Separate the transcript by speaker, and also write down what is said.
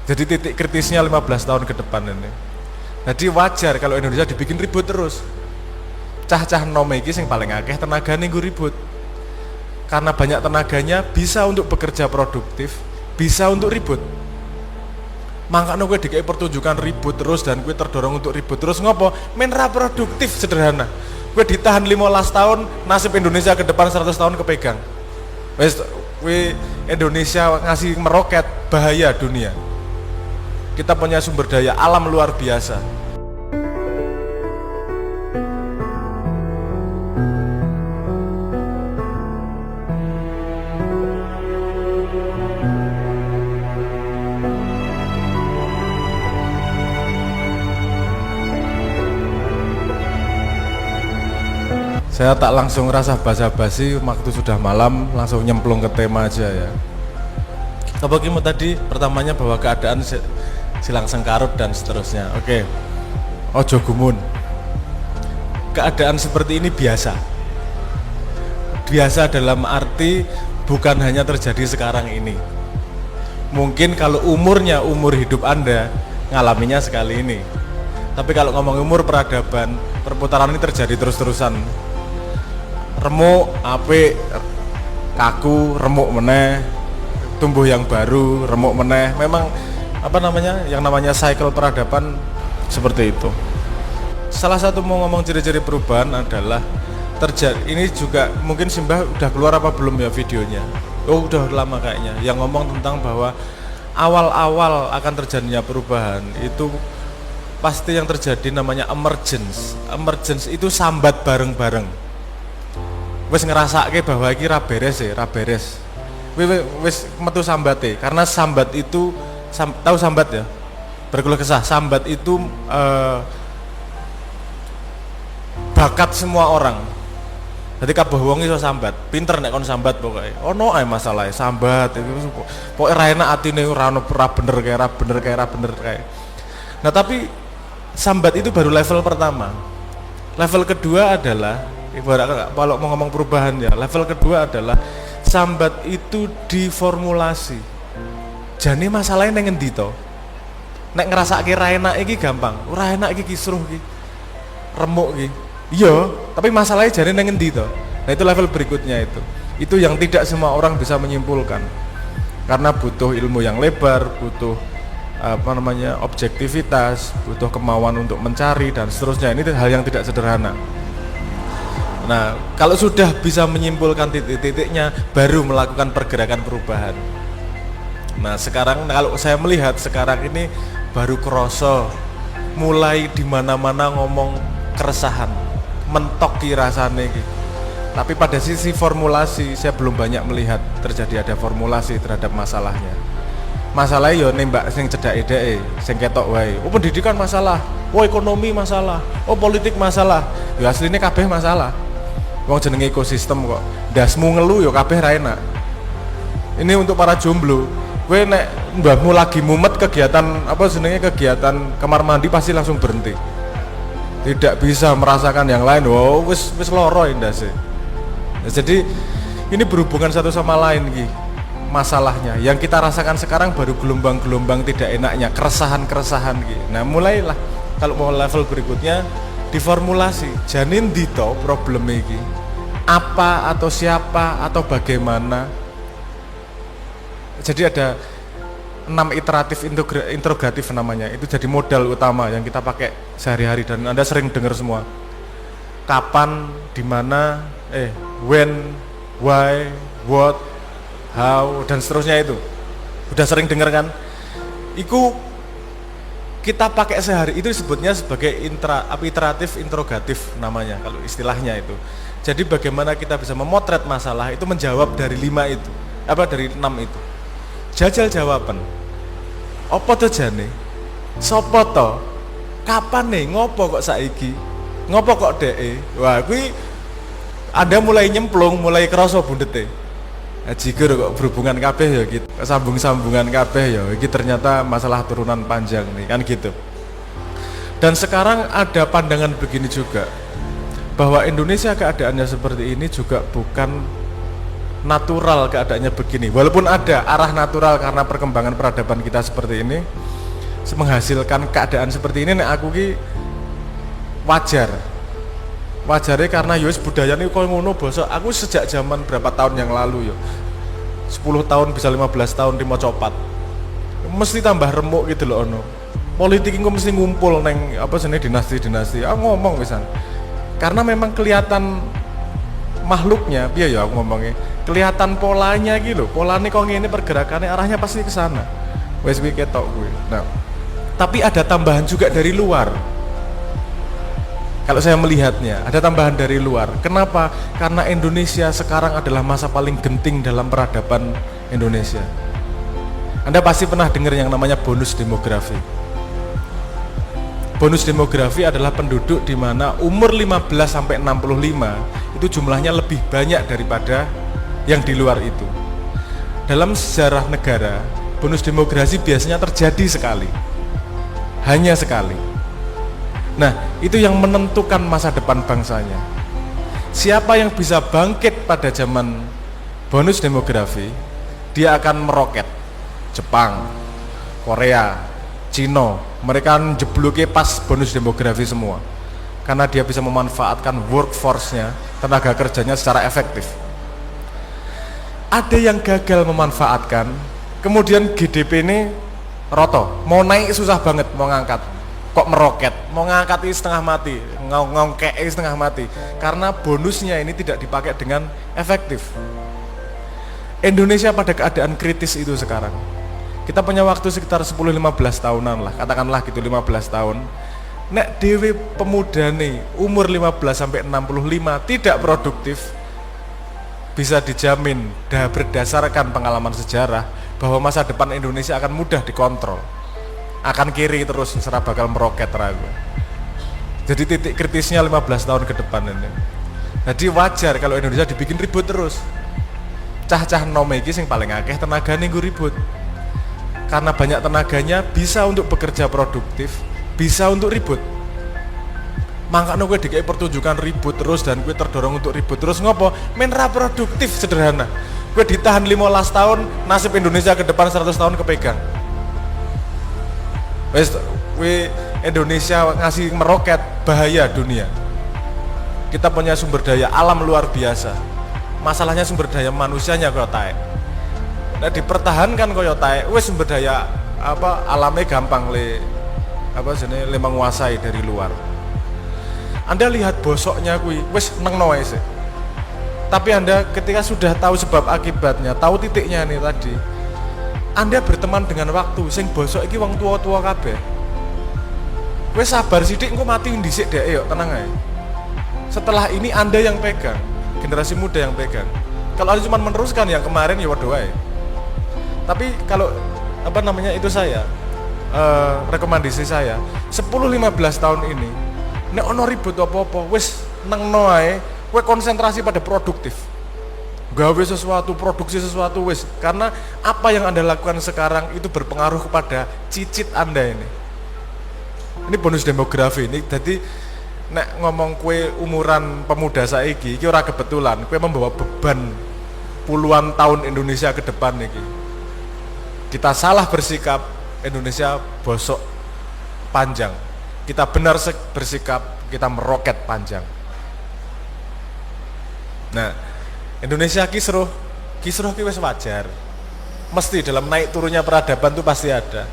Speaker 1: Jadi titik kritisnya 15 tahun ke depan ini. Jadi wajar kalau Indonesia dibikin ribut terus. Cah-cah nom iki sing paling akeh tenagane nggo ribut. Karena banyak tenaganya bisa untuk bekerja produktif, bisa untuk ribut. Makanya gue dikei pertunjukan ribut terus dan gue terdorong untuk ribut terus ngopo? Men ra produktif sederhana. Gue ditahan 15 tahun, nasib Indonesia ke depan 100 tahun kepegang. Wes gue Indonesia ngasih meroket bahaya dunia. Kita punya sumber daya alam luar biasa. Saya tak langsung rasa basa-basi, waktu sudah malam langsung nyemplung ke tema aja ya. Apa kimu tadi pertamanya bahwa keadaan silang sengkarut dan seterusnya. Oke. Ojo gumun. Keadaan seperti ini biasa. Biasa dalam arti bukan hanya terjadi sekarang ini. Mungkin kalau umur hidup Anda ngalaminya sekali ini. Tapi kalau ngomong umur peradaban, perputaran ini terjadi terus-terusan. Remuk, apik, kaku, remuk meneh, tumbuh yang baru, remuk meneh. Memang yang namanya cycle peradaban seperti itu. Salah satu mau ngomong ciri-ciri perubahan adalah terjadi. Ini juga mungkin Simbah udah keluar apa belum ya videonya? Oh udah lama kayaknya. Yang ngomong tentang bahwa awal-awal akan terjadinya perubahan itu pasti yang terjadi namanya emergence. Emergence itu sambat bareng-bareng. Wes ngerasake bahwa iki ra beres. Wes metu sambate karena sambat itu tahu sambat ya? Berkeluh kesah. Sambat itu bakat semua orang. Jadi kabeh wong iso sambat, pinter nek kon sambat pokoke. Ono ae masalahe sambat itu pokoke ra enak atine ora bener kae. Nah, tapi sambat itu baru level pertama. Level kedua adalah ibarat kalau mau ngomong perubahan ya, level kedua adalah sambat itu diformulasi. Jane masalahnya nang endi to? Nek ngrasake ra enak iki gampang, ora enak iki kisruh iki. Remuk iki. Iya, tapi masalahnya jane nang endi to? Nah, itu level berikutnya itu. Itu yang tidak semua orang bisa menyimpulkan. Karena butuh ilmu yang lebar, butuh objektivitas, butuh kemauan untuk mencari dan seterusnya. Ini hal yang tidak sederhana. Nah, kalau sudah bisa menyimpulkan titik-titiknya, baru melakukan pergerakan perubahan. Nah, sekarang kalau saya melihat sekarang ini baru kroso, mulai di mana-mana ngomong keresahan, mentok rasane iki. Tapi pada sisi formulasi saya belum banyak melihat terjadi ada formulasi terhadap masalahnya. Masalahnya yo nembak sing cedhak-edeke, sing ketok wae. Oh, pendidikan masalah, oh ekonomi masalah, oh politik masalah. Ya asline kabeh masalah. Wong jenenge ekosistem kok. Ndasmu ngelu yo kabeh ra enak. Ini untuk para jomblo. Kowe nek mbahmu lagi mumet kegiatan kegiatan kamar mandi pasti langsung berhenti. Tidak bisa merasakan yang lain. Oh, wis loro ndase. Nah, jadi ini berhubungan satu sama lain iki. Masalahnya yang kita rasakan sekarang baru gelombang-gelombang tidak enaknya, keresahan-keresahan gitu. Nah, mulailah kalau mau level berikutnya diformulasi janin dito problem ini apa atau siapa atau bagaimana. Jadi ada 6 iteratif interrogatif namanya, itu jadi modal utama yang kita pakai sehari-hari dan Anda sering dengar semua. Kapan, di mana, when, why, what, how dan seterusnya itu. Udah sering dengar kan? Iku kita pakai sehari, itu disebutnya sebagai iteratif interrogatif namanya kalau istilahnya itu. Jadi bagaimana kita bisa memotret masalah itu menjawab dari 5 itu. Dari 6 itu. Jajal jawaban. Apa to jane? Sopo to? Kapan nih? Ngopo kok saiki? Ngopo kok deke? Wah, kuwi Anda mulai nyemplung, mulai kerasa bundete. Jigur kok berhubungan kabeh ya gitu. Sambung-sambungan kabeh ya. Iki ternyata masalah turunan panjang nih, kan gitu. Dan sekarang ada pandangan begini juga, bahwa Indonesia keadaannya seperti ini juga bukan natural keadaannya begini. Walaupun ada arah natural karena perkembangan peradaban kita seperti ini, menghasilkan keadaan seperti ini, nek aku ki wajarnya karena yus budaya ini kau ngono bosok. Aku sejak zaman berapa tahun yang lalu 10 tahun bisa 15 tahun di mau copat, mesti tambah remuk gitu loh ono. Politik itu mesti ngumpul neng apa sini dinasti. Aku ngomong misalnya, karena memang kelihatan makhluknya, biar ya aku ngomongnya, kelihatan polanya gitu. Polanya kok ini pergerakannya arahnya pasti ke sana. Wes ketok gue. Nah, tapi ada tambahan juga dari luar. Kalau saya melihatnya, ada tambahan dari luar. Kenapa? Karena Indonesia sekarang adalah masa paling genting dalam peradaban Indonesia. Anda pasti pernah dengar yang namanya bonus demografi. Bonus demografi adalah penduduk di mana umur 15 sampai 65 itu jumlahnya lebih banyak daripada yang di luar itu. Dalam sejarah negara, bonus demografi biasanya terjadi sekali. Hanya sekali. Nah, itu yang menentukan masa depan bangsanya. Siapa yang bisa bangkit pada zaman bonus demografi, dia akan meroket. Jepang, Korea, Cina, mereka jebluke pas bonus demografi semua. Karena dia bisa memanfaatkan workforce-nya, tenaga kerjanya secara efektif. Ada yang gagal memanfaatkan, kemudian GDP ini roto, mau naik susah banget, mau ngangkat kok meroket, mau ngangkat ini setengah mati, ngongkek ini setengah mati, karena bonusnya ini tidak dipakai dengan efektif. Indonesia pada keadaan kritis itu sekarang. Kita punya waktu sekitar 10-15 tahunan lah, katakanlah gitu 15 tahun. Nek dewe pemuda nih umur 15 sampai 65 tidak produktif, bisa dijamin berdasarkan pengalaman sejarah bahwa masa depan Indonesia akan mudah dikontrol, akan kiri terus, serah bakal meroket ragu. Jadi titik kritisnya 15 tahun ke depan ini. Jadi wajar kalau Indonesia dibikin ribut terus. Cah-cah nom iki sing paling akeh tenagane nggo ribut. Karena banyak tenaganya bisa untuk bekerja produktif, bisa untuk ribut. Makanya gue dikai pertunjukan ribut terus dan gue terdorong untuk ribut terus. Ngopo? Menra produktif sederhana. Gue ditahan 15 tahun, nasib Indonesia ke depan 100 tahun kepegang. Wes, gue Indonesia ngasih meroket, bahaya dunia. Kita punya sumber daya alam luar biasa. Masalahnya sumber daya manusianya kok taek. Nah, dipertahankan koyo taek, wes sumber daya apa alamnya gampang le menguasai dari luar. Anda lihat bosoknya kui, wes neng noe sih. Tapi Anda ketika sudah tahu sebab akibatnya, tahu titiknya nih tadi, Anda berteman dengan waktu, sing bosok iki wong tua-tua kabeh. Wes sabar sidik, engko mati ndhisik dek, yuk tenang aja. Setelah ini Anda yang pegang, generasi muda yang pegang. Kalau Anda cuma meneruskan yang kemarin ya waduh aja. Tapi kalau itu saya rekomendasi saya 10-15 tahun ini nek ono ribut apa-apa wis neng noe, kowe konsentrasi pada produktif, gawe sesuatu, produksi sesuatu wis, karena apa yang Anda lakukan sekarang itu berpengaruh kepada cicit Anda ini bonus demografi ini. Jadi nek ngomong kue umuran pemuda saiki iki ora kebetulan, kue membawa beban puluhan tahun Indonesia ke depan iki. Kita salah bersikap, Indonesia bosok panjang. Kita benar bersikap, kita meroket panjang. Nah, Indonesia kisruh ki wis wajar. Mesti dalam naik turunnya peradaban itu pasti ada.